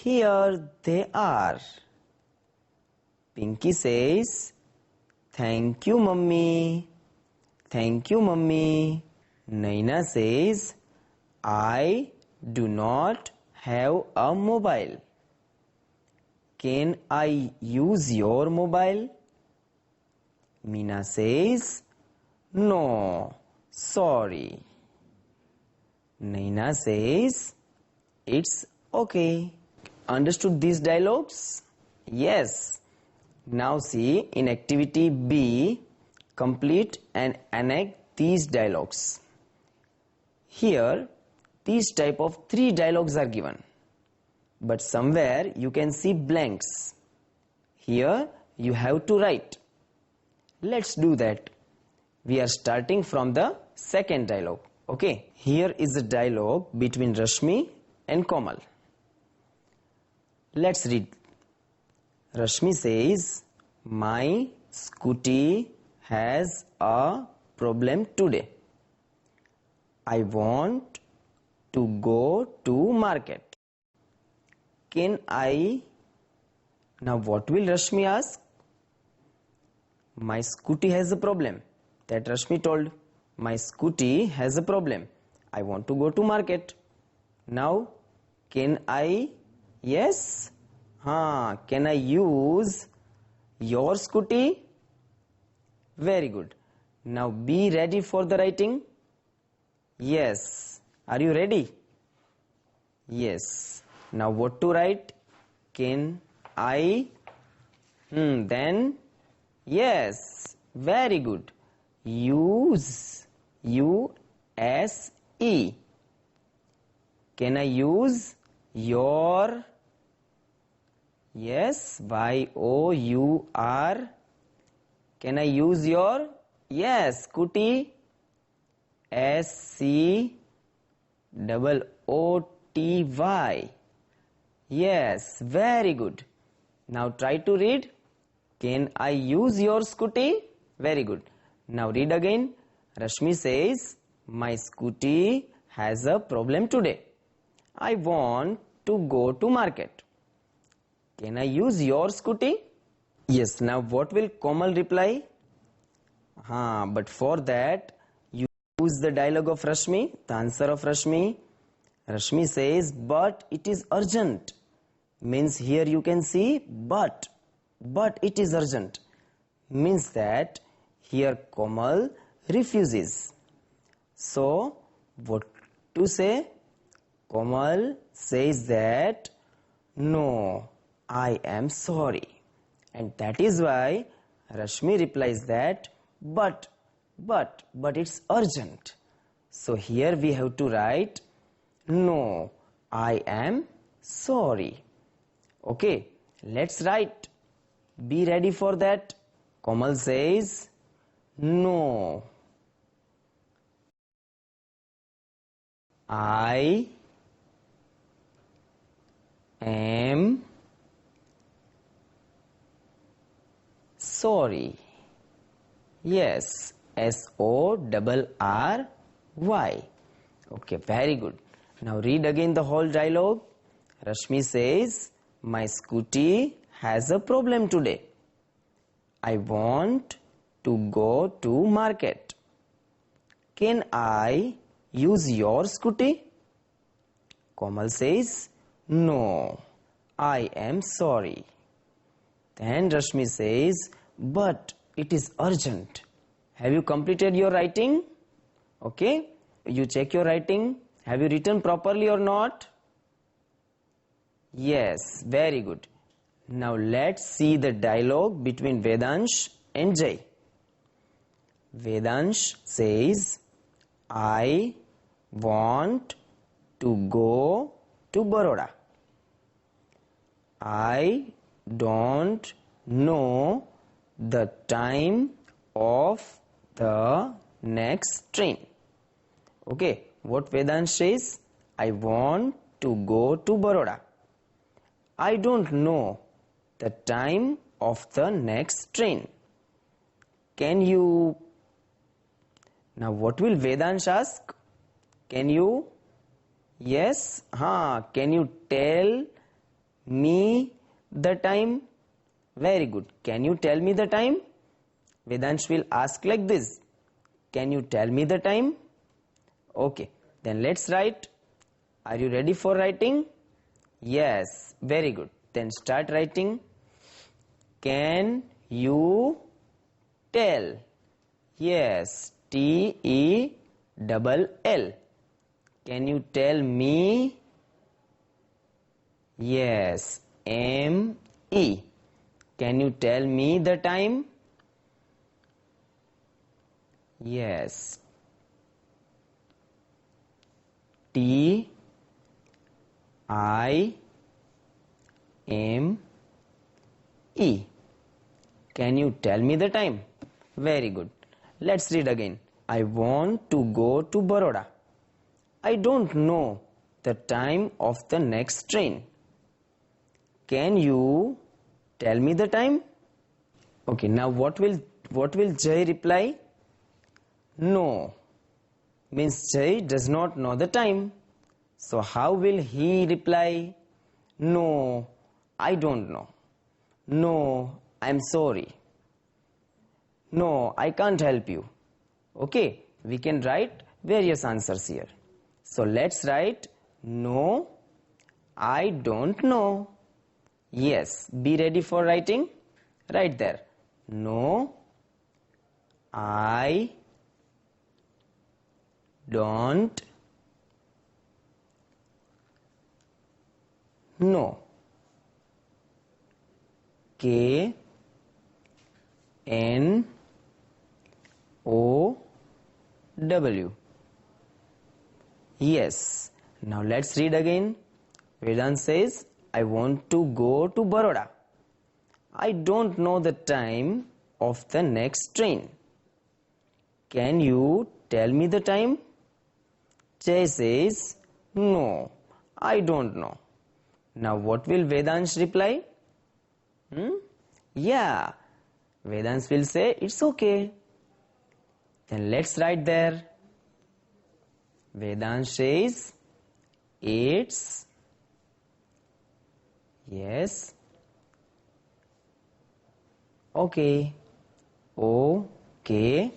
Here they are. Pinky says, thank you, mummy. Thank you, mummy. Naina says, I do not have a mobile. Can I use your mobile? Meena says, no, sorry. Naina says, it's okay. Understood these dialogues? Yes. Now see, in activity B, complete and enact these dialogues. Here, these type of 3 dialogues are given. But somewhere you can see blanks. Here you have to write. Let's do that. We are starting from the second dialogue. Okay. Here is a dialogue between Rashmi and Komal. Let's read. Rashmi says, my scooty has a problem today. I want to go to market. Can I? Now what will Rashmi ask? My scooty has a problem. That Rashmi told. My scooty has a problem. I want to go to market. Now, can I? Yes? Can I use your scooty? Very good. Now be ready for the writing. Yes. Are you ready? Yes. Now what to write? Can I? Then yes. Very good. Use. U-S-E. Can I use your? Yes. Y-O-U-R. Can I use your? Yes. Scooty. S-C-O-O-T-Y. Yes. Very good. Now try to read. Can I use your scooty? Very good. Now read again. Rashmi says, my scooty has a problem today. I want to go to market. Can I use your scooty? Yes. Now what will Komal reply? But for that, you use the dialogue of Rashmi, the answer of Rashmi. Rashmi says, but it is urgent. Means here you can see, but it is urgent. Means that here Komal refuses. So what to say? Komal says that, no, I am sorry. And that is why Rashmi replies that, but it's urgent. So here we have to write, no, I am sorry. Okay, let's write. Be ready for that. Komal says, no, I am sorry. Yes, S-O-R-R-Y. Okay, very good. Now read again the whole dialogue. Rashmi says, my scooty has a problem today. I want to go to market. Can I use your scooty? Komal says, no, I am sorry. Then Rashmi says, but it is urgent. Have you completed your writing? Okay, you check your writing. Have you written properly or not? Yes, very good. Now let's see the dialogue between Vedansh and Jay. Vedansh says, I want to go to Baroda. I don't know the time of the next train. Okay, what Vedansh says? I want to go to Baroda. I don't know the time of the next train. Can you? Now what will Vedansh ask? Can you? Yes. Can you tell me the time? Very good. Can you tell me the time? Vedansh will ask like this. Can you tell me the time? Okay, then let's write. Are you ready for writing? Yes, very good. Then start writing. Can you tell? Yes, T-E-double-L. Can you tell me? Yes, M-E. Can you tell me the time? Yes, T-I-M-E. Can you tell me the time? Very good. Let's read again. I want to go to Baroda. I don't know the time of the next train. Can you tell me the time? Okay, now what will Jay reply? No. Means Jay does not know the time. So how will he reply? No, I don't know. No, I'm sorry. No, I can't help you. Okay, we can write various answers here. So let's write no, I don't know. Yes, be ready for writing. Right there. No, I don't know. K N O W. Yes. Now let's read again. Vedant says, I want to go to Baroda. I don't know the time of the next train. Can you tell me the time? Jay says, no, I don't know. Now what will Vedansh reply? Yeah, Vedans will say, it's okay. Then let's write there. Vedans says, it's, yes, okay, okay.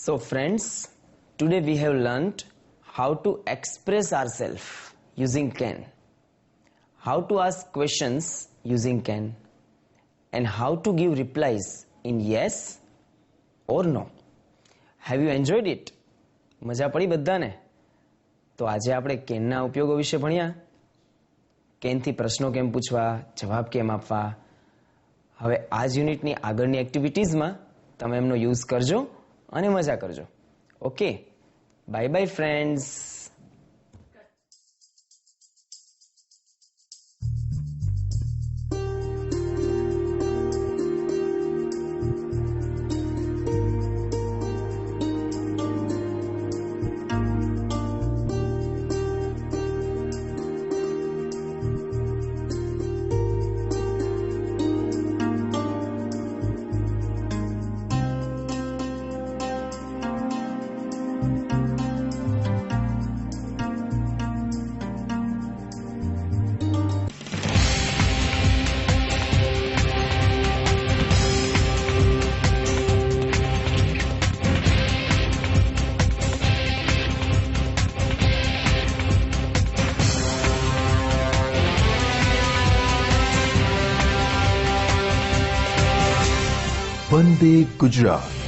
So friends, today we have learnt how to express ourselves using can, how to ask questions using can, and how to give replies in yes or no. Have you enjoyed it? મજા પડી બધાને? તો આજે આપણે કેનના ઉપયોગો વિશે ભણ્યા. કેનથી પ્રશ્નો કેમ પૂછવા, જવાબ કેમ આપવા. હવે આ જ યુનિટની આગળની એક્ટિવિટીઝમાં તમે એમનો યુઝ કરજો અને મજા કરજો. Okay, bye bye friends. વંદે ગુજરાત.